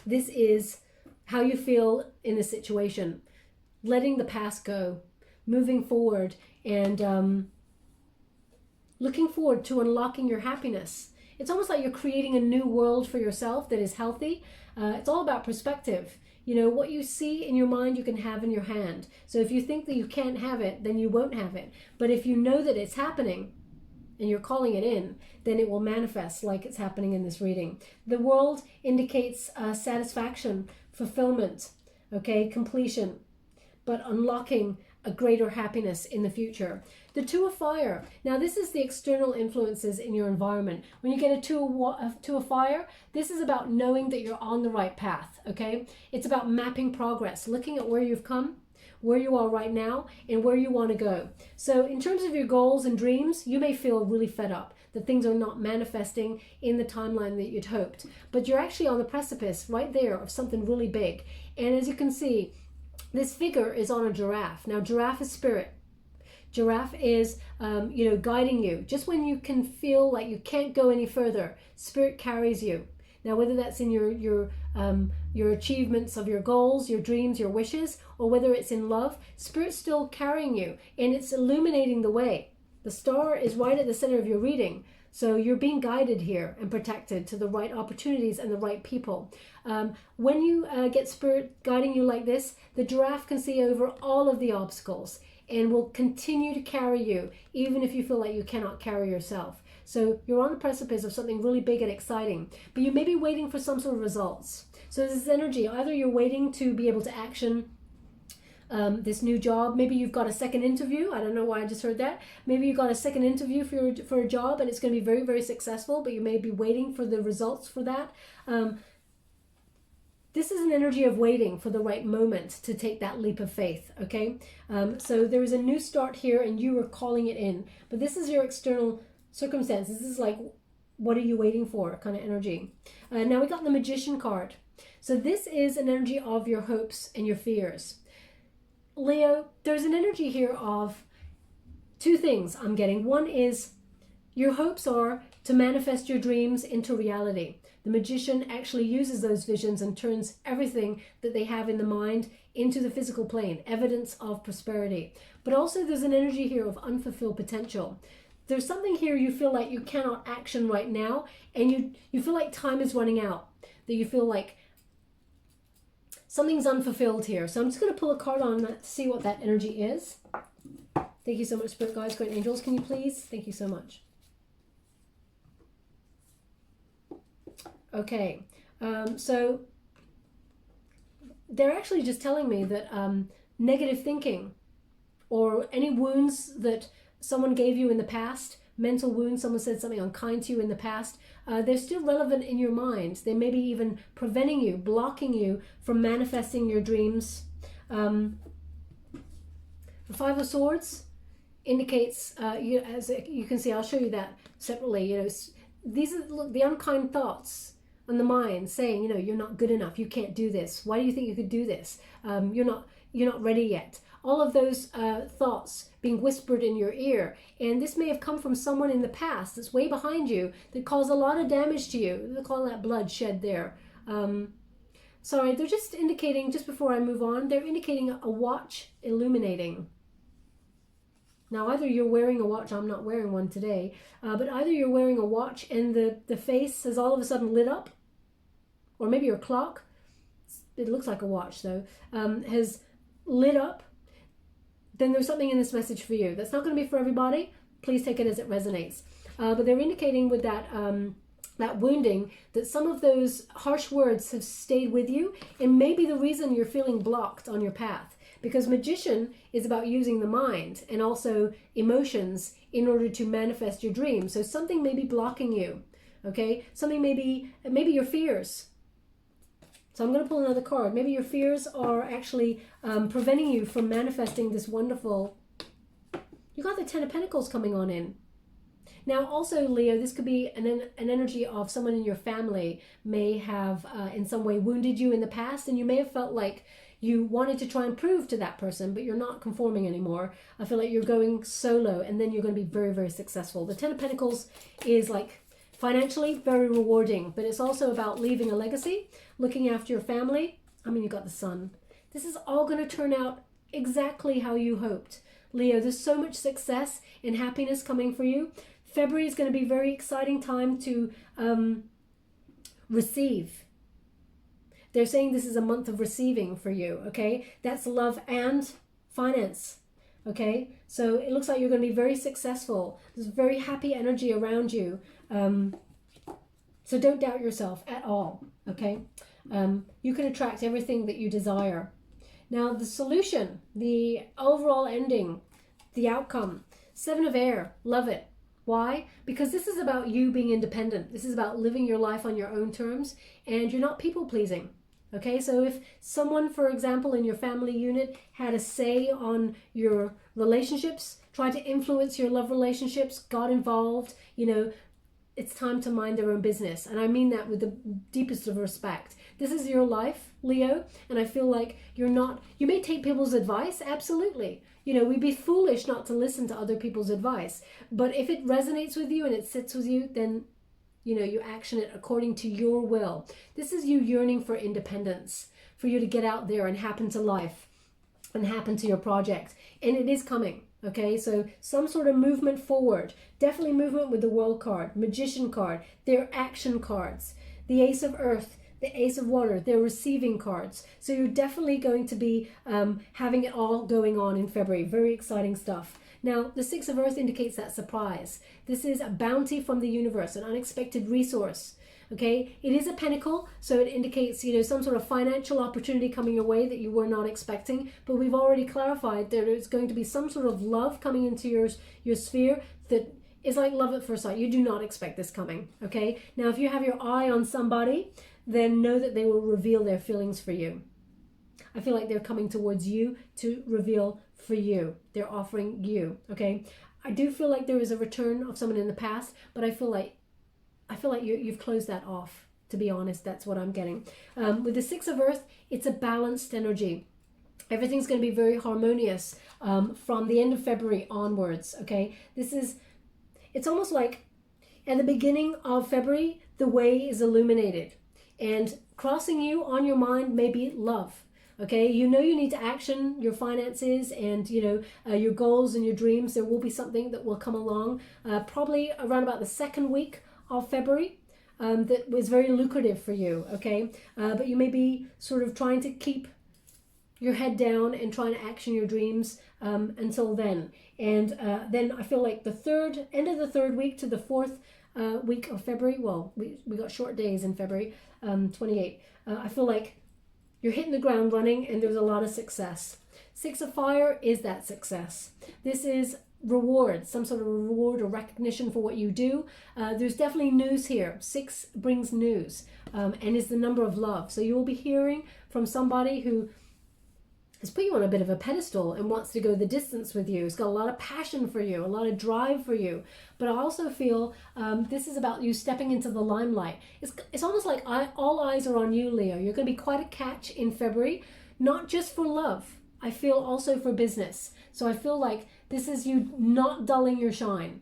This is how you feel in a situation, letting the past go, moving forward, and looking forward to unlocking your happiness. It's almost like you're creating a new world for yourself that is healthy. It's all about perspective. You know, what you see in your mind, you can have in your hand. So if you think that you can't have it, then you won't have it. But if you know that it's happening and you're calling it in, then it will manifest like it's happening in this reading. The world indicates satisfaction, fulfillment, okay, completion, but unlocking a greater happiness in the future. The Two of Fire. Now this is the external influences in your environment. When you get a two of Fire, this is about knowing that you're on the right path, okay? It's about mapping progress, looking at where you've come, where you are right now, and where you want to go. So in terms of your goals and dreams, you may feel really fed up that things are not manifesting in the timeline that you'd hoped. But you're actually on the precipice right there of something really big. And as you can see, this figure is on a giraffe. Now, giraffe is spirit. Giraffe is, guiding you. Just when you can feel like you can't go any further, spirit carries you. Now, whether that's in your achievements of your goals, your dreams, your wishes, or whether it's in love, spirit's still carrying you, and it's illuminating the way. The star is right at the center of your reading. So you're being guided here and protected to the right opportunities and the right people. When you get spirit guiding you like this, the giraffe can see over all of the obstacles and will continue to carry you, even if you feel like you cannot carry yourself. So you're on the precipice of something really big and exciting, but you may be waiting for some sort of results. So this energy, either you're waiting to be able to action this new job. Maybe you've got a second interview. I don't know why I just heard that. Maybe you got a second interview for a job and it's going to be very, very successful, but you may be waiting for the results for that. This is an energy of waiting for the right moment to take that leap of faith, okay? So there is a new start here and you are calling it in. But this is your external circumstances. This is like, what are you waiting for kind of energy. Now we got the Magician card. So this is an energy of your hopes and your fears. Leo, there's an energy here of two things I'm getting. One is your hopes are to manifest your dreams into reality. The magician actually uses those visions and turns everything that they have in the mind into the physical plane, evidence of prosperity. But also there's an energy here of unfulfilled potential. There's something here you feel like you cannot action right now, and you feel like time is running out, that you feel like something's unfulfilled here. So I'm just going to pull a card on that to see what that energy is. Thank you so much, Spirit Guides, Great Angels. Can you please? Thank you so much. Okay. So they're actually just telling me that negative thinking or any wounds that someone gave you in the past, mental wounds, someone said something unkind to you in the past, they're still relevant in your mind. They may be even preventing you, blocking you from manifesting your dreams. The Five of Swords indicates, as you can see, I'll show you that separately. These are the unkind thoughts on the mind saying, you're not good enough, you can't do this. Why do you think you could do this? You're not ready yet. All of those thoughts being whispered in your ear. And this may have come from someone in the past that's way behind you that caused a lot of damage to you. They call that blood shed there. Sorry, they're just indicating, just before I move on, they're indicating a watch illuminating. Now, either you're wearing a watch, I'm not wearing one today, but either you're wearing a watch and the face has all of a sudden lit up, or maybe your clock, it looks like a watch though, has lit up. Then there's something in this message for you. That's not going to be for everybody. Please take it as it resonates. But they're indicating with that that wounding that some of those harsh words have stayed with you and maybe the reason you're feeling blocked on your path. Because Magician is about using the mind and also emotions in order to manifest your dreams. So something may be blocking you, okay? Something maybe your fears. So I'm going to pull another card. Maybe your fears are actually preventing you from manifesting this wonderful... You got the Ten of Pentacles coming on in. Now, also, Leo, this could be an energy of someone in your family may have in some way wounded you in the past, and you may have felt like you wanted to try and prove to that person, but you're not conforming anymore. I feel like you're going solo, and then you're going to be very, very successful. The Ten of Pentacles is like financially very rewarding, but it's also about leaving a legacy, looking after your family. I mean, you got the Sun. This is all going to turn out exactly how you hoped. Leo, there's so much success and happiness coming for you. February is going to be a very exciting time to receive. They're saying this is a month of receiving for you, okay? That's love and finance, okay? So it looks like you're going to be very successful. There's very happy energy around you. So don't doubt yourself at all, okay? You can attract everything that you desire. Now, the solution, the overall ending, the outcome, Seven of Air, love it. Why? Because this is about you being independent. This is about living your life on your own terms, and you're not people pleasing. Okay, so if someone, for example, in your family unit had a say on your relationships, tried to influence your love relationships, got involved, you know, it's time to mind their own business. And I mean that with the deepest of respect. This is your life, Leo, and I feel like you're not, you may take people's advice, absolutely. You know, we'd be foolish not to listen to other people's advice. But if it resonates with you and it sits with you, then, you know, you action it according to your will. This is you yearning for independence, for you to get out there and happen to life and happen to your project. And it is coming, okay? So some sort of movement forward. Definitely movement with the World card, Magician card. They're action cards. The Ace of Earth, the Ace of Water, they're receiving cards. So you're definitely going to be having it all going on in February. Very exciting stuff. Now, the Six of Earth indicates that surprise. This is a bounty from the universe, an unexpected resource. Okay, it is a pentacle, so it indicates, you know, some sort of financial opportunity coming your way that you were not expecting. But we've already clarified that there's going to be some sort of love coming into your sphere that is like love at first sight. You do not expect this coming. Okay, now if you have your eye on somebody, then know that they will reveal their feelings for you. I feel like they're coming towards you to reveal for you. They're offering you. Okay, I do feel like there is a return of someone in the past, but I feel like you've closed that off, to be honest. That's what I'm getting. With the Six of Earth, it's a balanced energy. Everything's going to be very harmonious from the end of February onwards, okay? It's almost like at the beginning of February, the way is illuminated. And crossing you on your mind may be love, okay? You know you need to action your finances and, you know, your goals and your dreams. There will be something that will come along probably around about the second week of February that was very lucrative for you, okay? But you may be sort of trying to keep your head down and trying to action your dreams until then. And then I feel like the end of the third week to the fourth week of February, well, we got short days in February, 28. I feel like you're hitting the ground running and there's a lot of success. Six of Fire is that success. This is reward, some sort of reward or recognition for what you do. There's definitely news here. Six brings news and is the number of love. So you will be hearing from somebody who has put you on a bit of a pedestal and wants to go the distance with you. It's got a lot of passion for you, a lot of drive for you. But I also feel this is about you stepping into the limelight. It's almost like all eyes are on you, Leo. You're going to be quite a catch in February, not just for love. I feel also for business. So I feel like this is you not dulling your shine,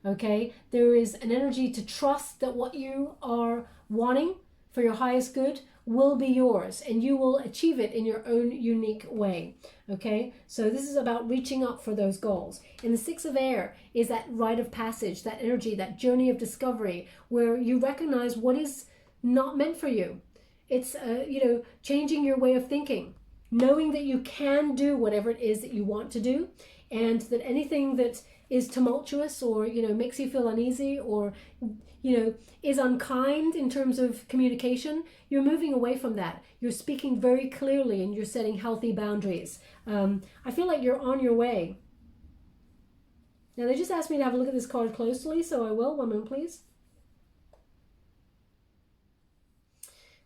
okay? There is an energy to trust that what you are wanting for your highest good will be yours and you will achieve it in your own unique way, okay? So this is about reaching up for those goals. And the Six of Air is that rite of passage, that energy, that journey of discovery where you recognize what is not meant for you. It's, you know, changing your way of thinking, knowing that you can do whatever it is that you want to do, and that anything that is tumultuous or, you know, makes you feel uneasy or, you know, is unkind in terms of communication, you're moving away from that. You're speaking very clearly and you're setting healthy boundaries. I feel like you're on your way. Now, they just asked me to have a look at this card closely, so I will. One moment, please.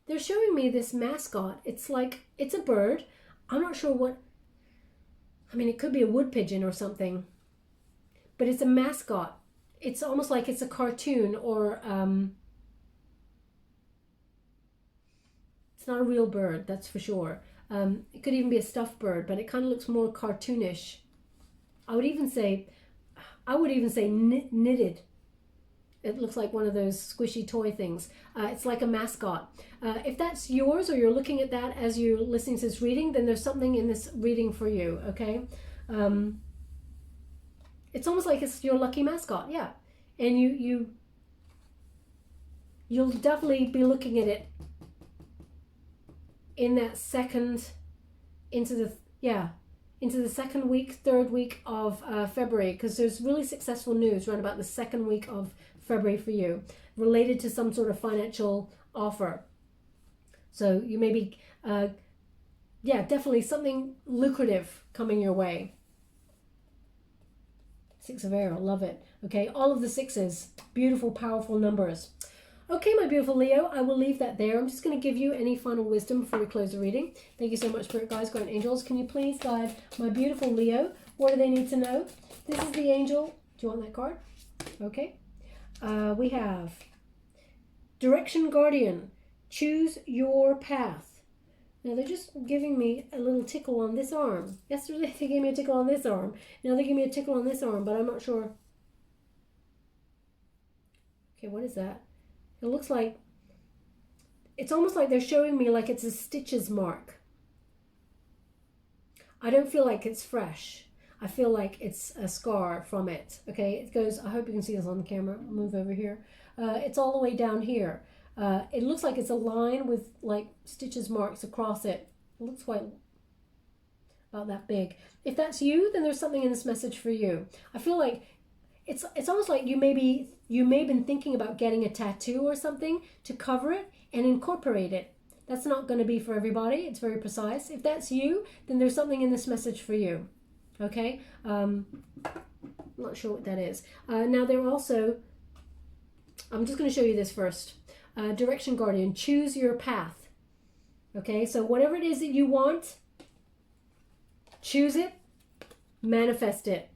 They're showing me this mascot. It's like, it's a bird. I'm not sure what, I mean, it could be a wood pigeon or something, but it's a mascot. it's almost like it's a cartoon, or it's not a real bird, that's for sure. It could even be a stuffed bird, but it kind of looks more cartoonish. I would even say knitted. It looks like one of those squishy toy things. It's like a mascot. If that's yours, or you're looking at that as you're listening to this reading, then there's something in this reading for you, okay? It's almost like it's your lucky mascot, yeah. And you'll definitely be looking at it in that second, into the second week, third week of February, because there's really successful news around about the second week of February for you, related to some sort of financial offer. So you may be, definitely something lucrative coming your way. Six of Air, love it. Okay, all of the sixes, beautiful, powerful numbers. Okay, my beautiful Leo, I will leave that there. I'm just going to give you any final wisdom before we close the reading. Thank you so much, Spirit Guides, Guardian Angels. Can you please guide my beautiful Leo? What do they need to know? This is the angel. Do you want that card? Okay. We have Direction Guardian. Choose your path. Now they're just giving me a little tickle on this arm. Yesterday they gave me a tickle on this arm. Now they give me a tickle on this arm, but I'm not sure. Okay, what is that? It looks like, it's almost like they're showing me like it's a stitches mark. I don't feel like it's fresh. I feel like it's a scar from it. Okay, it goes, I hope you can see this on the camera. I'll move over here. It's all the way down here. It looks like it's a line with like stitches marks across it. It looks quite about that big. If that's you, then there's something in this message for you. I feel like it's almost like you may have been thinking about getting a tattoo or something to cover it and incorporate it. That's not going to be for everybody. It's very precise. If that's you, then there's something in this message for you. Okay, I'm not sure what that is. Now they're also, I'm just going to show you this first. Direction Guardian, choose your path. Okay, so whatever it is that you want, choose it, manifest it.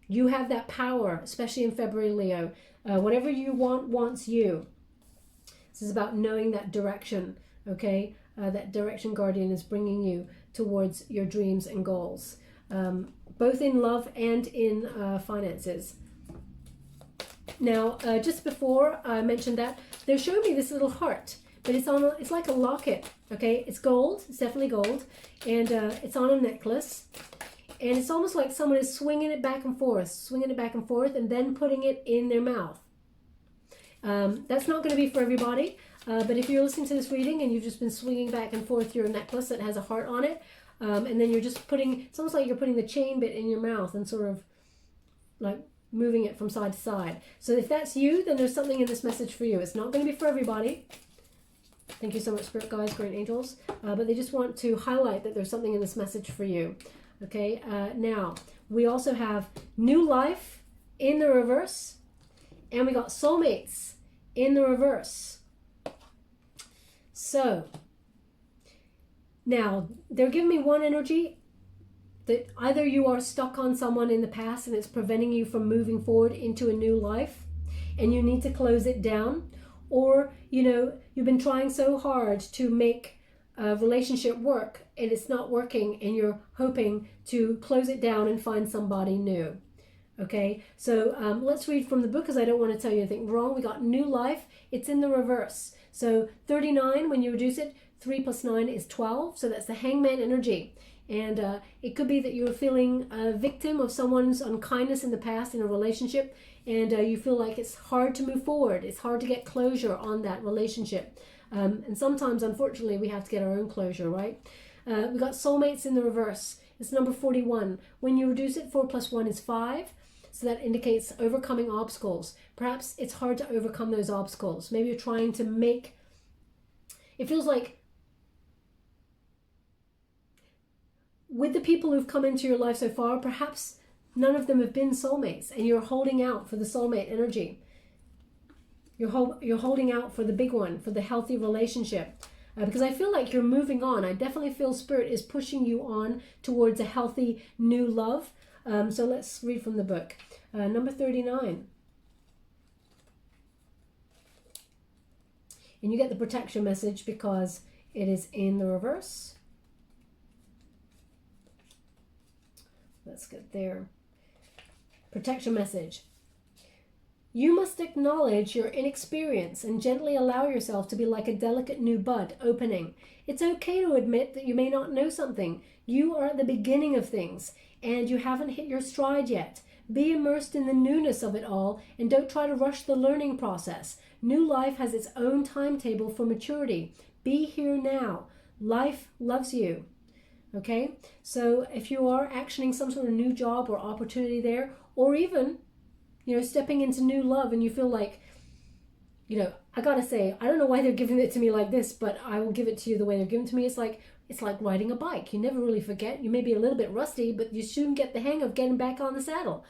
You have that power, especially in February, Leo. Whatever you want wants you. This is about knowing that direction, okay? That Direction Guardian is bringing you towards your dreams and goals. Both in love and in finances. Now, just before I mentioned that, they're showing me this little heart, but it's like a locket, okay? It's gold, it's definitely gold, and it's on a necklace, and it's almost like someone is swinging it back and forth, and then putting it in their mouth. That's not going to be for everybody, but if you're listening to this reading and you've just been swinging back and forth your necklace that has a heart on it, and then you're just it's almost like you're putting the chain bit in your mouth and sort of like moving it from side to side. So if that's you, then there's something in this message for you. It's not going to be for everybody. Thank you so much, Spirit Guides, Great Angels. But they just want to highlight that there's something in this message for you. Okay, now we also have New Life in the reverse, and we got Soulmates in the reverse. So now they're giving me one energy that either you are stuck on someone in the past and it's preventing you from moving forward into a new life and you need to close it down, or you've been trying so hard to make a relationship work and it's not working and you're hoping to close it down and find somebody new. Okay, so let's read from the book because I don't want to tell you anything wrong. We got New Life. It's in the reverse. So 39, when you reduce it, 3 plus 9 is 12. So that's the Hangman energy. And it could be that you're feeling a victim of someone's unkindness in the past in a relationship, and you feel like it's hard to move forward. It's hard to get closure on that relationship. And sometimes, unfortunately, we have to get our own closure, right? We got Soulmates in the reverse. It's number 41. When you reduce it, 4 plus 1 is 5. So that indicates overcoming obstacles. Perhaps it's hard to overcome those obstacles. Maybe you're trying to make... It feels like with the people who've come into your life so far, perhaps none of them have been soulmates, and you're holding out for the soulmate energy. You're holding out for the big one, for the healthy relationship. Because I feel like you're moving on. I definitely feel Spirit is pushing you on towards a healthy new love. So let's read from the book. Number 39. And you get the protection message because it is in the reverse. Let's get there. Protection message. You must acknowledge your inexperience and gently allow yourself to be like a delicate new bud opening. It's okay to admit that you may not know something. You are at the beginning of things and you haven't hit your stride yet. Be immersed in the newness of it all and don't try to rush the learning process. New life has its own timetable for maturity. Be here now. Life loves you. Okay? So if you are actioning some sort of new job or opportunity there, or even stepping into new love and you feel like, I gotta say, I don't know why they're giving it to me like this, but I will give it to you the way they're giving it to me. It's like riding a bike. You never really forget. You may be a little bit rusty, but you soon get the hang of getting back on the saddle.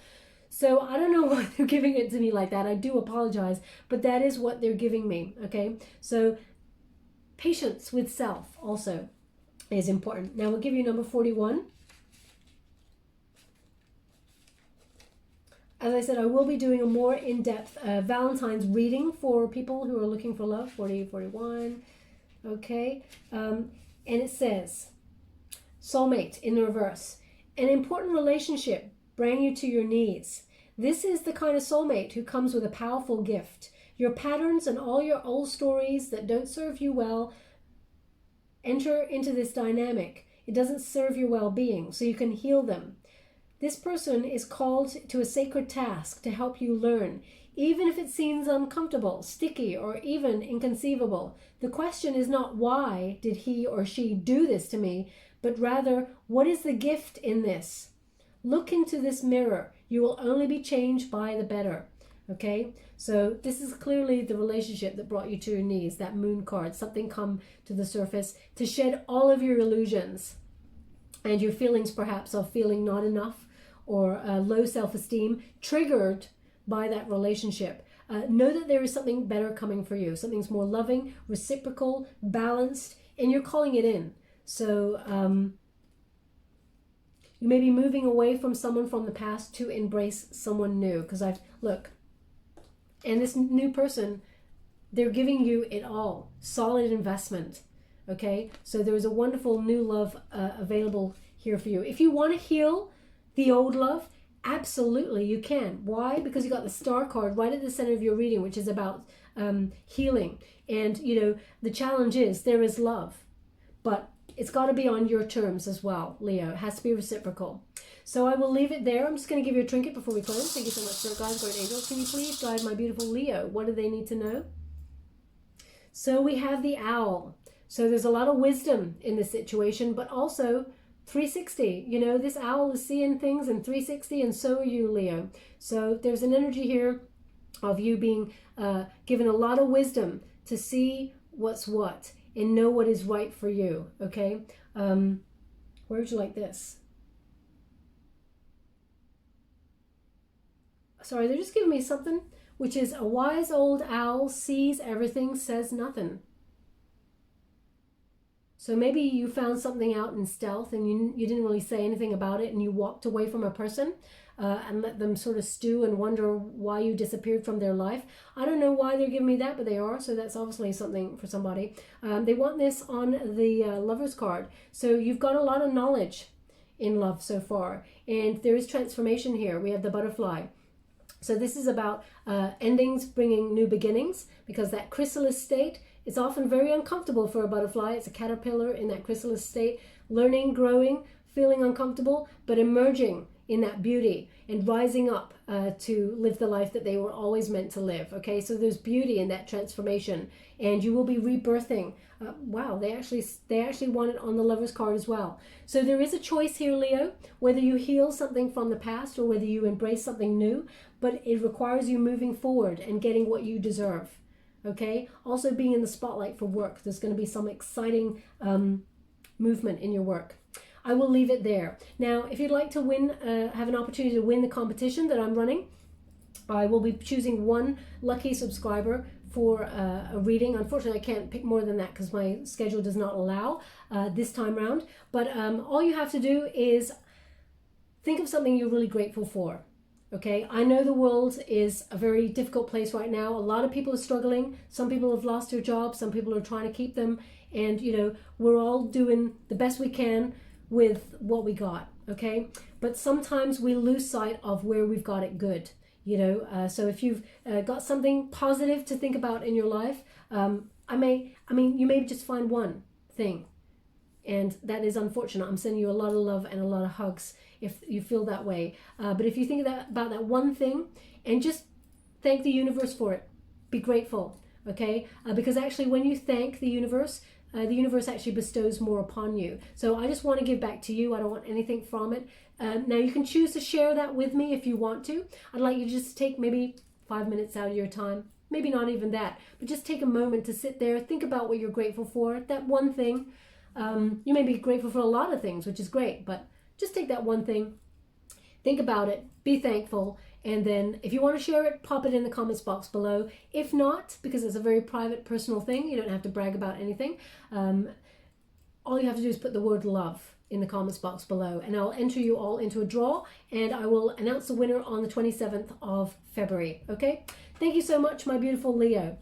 So I don't know why they're giving it to me like that. I do apologize, but that is what they're giving me, okay? So patience with self also is important. Now we'll give you number 41. As I said, I will be doing a more in-depth Valentine's reading for people who are looking for love, 40, 41, okay? And it says, soulmate in the reverse. An important relationship bring you to your knees. This is the kind of soulmate who comes with a powerful gift. Your patterns and all your old stories that don't serve you well enter into this dynamic. It doesn't serve your well-being, so you can heal them. This person is called to a sacred task to help you learn, even if it seems uncomfortable, sticky, or even inconceivable. The question is not why did he or she do this to me, but rather, what is the gift in this? Look into this mirror. You will only be changed by the better. Okay, so this is clearly the relationship that brought you to your knees, that moon card, something come to the surface to shed all of your illusions and your feelings perhaps of feeling not enough or low self-esteem triggered by that relationship. Know that there is something better coming for you. Something's more loving, reciprocal, balanced, and you're calling it in. So you may be moving away from someone from the past to embrace someone new. Because and this new person, they're giving you it all. Solid investment. Okay? So there is a wonderful new love available here for you. If you want to heal the old love, absolutely you can. Why? Because you got the star card right at the center of your reading, which is about healing. And, the challenge is there is love, but it's got to be on your terms as well, Leo. It has to be reciprocal. So I will leave it there. I'm just going to give you a trinket before we close. Thank you so much, Spirit Guides, Guardian Angels. Can you please guide my beautiful Leo? What do they need to know? So we have the owl. So there's a lot of wisdom in this situation, but also 360. This owl is seeing things in 360, and so are you, Leo. So there's an energy here of you being given a lot of wisdom to see what's what and know what is right for you, okay? Where would you like this? Sorry, they're just giving me something, which is a wise old owl sees everything, says nothing. So maybe you found something out in stealth and you didn't really say anything about it and you walked away from a person and let them sort of stew and wonder why you disappeared from their life. I don't know why they're giving me that, but they are. So that's obviously something for somebody. They want this on the Lover's card. So you've got a lot of knowledge in love so far. And there is transformation here. We have the butterfly. So this is about endings bringing new beginnings, because that chrysalis state, it's often very uncomfortable for a butterfly. It's a caterpillar in that chrysalis state, learning, growing, feeling uncomfortable, but emerging in that beauty and rising up to live the life that they were always meant to live. Okay, so there's beauty in that transformation, and you will be rebirthing. Wow, they actually want it on the Lover's card as well. So there is a choice here, Leo, whether you heal something from the past or whether you embrace something new, but it requires you moving forward and getting what you deserve. Okay, also being in the spotlight for work. There's going to be some exciting movement in your work. I will leave it there. Now, if you'd like to win, have an opportunity to win the competition that I'm running, I will be choosing one lucky subscriber for a reading. Unfortunately, I can't pick more than that because my schedule does not allow this time round. But all you have to do is think of something you're really grateful for. Okay, I know the world is a very difficult place right now. A lot of people are struggling. Some people have lost their jobs. Some people are trying to keep them. And, you know, we're all doing the best we can with what we got. Okay, but sometimes we lose sight of where we've got it good. You know, so if you've got something positive to think about in your life, you may just find one thing. And that is unfortunate. I'm sending you a lot of love and a lot of hugs if you feel that way. But if you think about that one thing and just thank the universe for it, be grateful, okay? Because actually when you thank the universe actually bestows more upon you. So I just want to give back to you. I don't want anything from it. Now you can choose to share that with me if you want to. I'd like you to just take maybe 5 minutes out of your time. Maybe not even that, but just take a moment to sit there, think about what you're grateful for, that one thing. You may be grateful for a lot of things, which is great, but just take that one thing, think about it, be thankful, and then if you want to share it, pop it in the comments box below. If not, because it's a very private, personal thing, you don't have to brag about anything. All you have to do is put the word love in the comments box below, and I'll enter you all into a draw, and I will announce the winner on the 27th of February, okay? Thank you so much, my beautiful Leo.